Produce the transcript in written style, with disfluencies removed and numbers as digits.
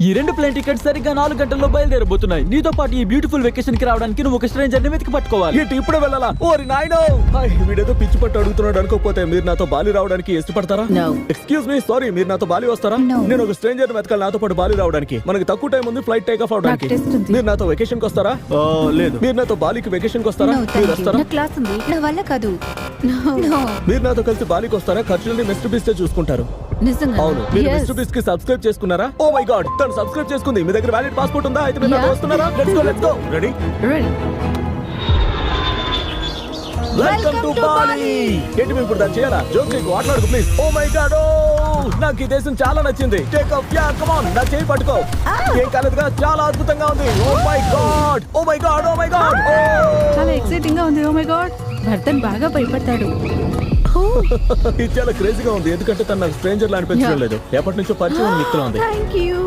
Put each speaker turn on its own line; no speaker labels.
ఈ 2 plane tickets సరిగ్గా 4 గంటల్లో బయలుదేరబోతున్నాయి. నీతో పాటు ఈ బ్యూటిఫుల్ వెకేషన్ కి రావడానికి నువ్వు ఒక స్ట్రేంజర్ ని వెతికి పట్టుకోవాలి.
ఏంటి ఇప్పుడే వెళ్ళాలా? ఓరి నాయనో! వీడేదో పిచ్చి పట్టు అడుగుతున్నాడు అనుకోకపోతే మీరు నాతో బాలి రావడానికి ఇష్టపడతారా? ఎక్స్క్యూజ్ మీ, సారీ, మీరు నాతో బాలి వస్తారా? నేను ఒక స్ట్రేంజర్ ని వెతకాలి నాతో పాటు బాలి రావడానికి. మనకి తక్కువ టైం ఉంది ఫ్లైట్ టేక్ ఆఫ్ అవడానికి. మీరు నాతో వెకేషన్ కి వస్తారా? లేదు. మీరు నాతో బాలికి వెకేషన్ కి వస్తారా? మీరు వస్తారా?
క్లాస్ ఉంది, నా వల్ల కాదు.
మీరు నాతో కలిసి బాలికి వస్తారా? ఖర్చులని మిస్టర్ బీస్ట్ చూసుకుంటారు.
నిజంగా?
అవును. మీరు మిస్టర్ బీస్ట్ కి సబ్స్క్రైబ్ చేసుకున్నారా? ఓ మై గాడ్, తను సబ్స్క్రైబ్ చేసుకుంది. మీ దగ్గర వ్యాలిడ్ పాస్పోర్ట్ ఉందా? అయితే మీరు నాతో వస్తున్నారా? Let's go. Ready? Welcome to Bali. ఏంటి మీరు ఇప్పుడు దాన్ని చేయాలా? జోక్ చేయకు, మాట్లాడుకు ప్లీజ్. ఓ మై గాడ్, నాకు ఈ దేశం చాలా నచ్చింది. Take off, yeah come on, నా చేయి పట్టుకో. ఏం కాలేదుగా, చాలా అద్భుతంగా ఉంది. Oh my god, oh my god, oh my god.
చాలా ఎక్సైటింగ్ గా ఉంది. ఓ మై గాడ్, భర్తన్ బాగా భయపడతాడు.
ఇది చాలా క్రేజీగా ఉంది, ఎందుకంటే తన నాకు స్ట్రేంజర్ లా అనిపించడం లేదు. ఎప్పటి నుంచో పరిచయం వ్యక్తిలో ఉంది.
థాంక్యూ.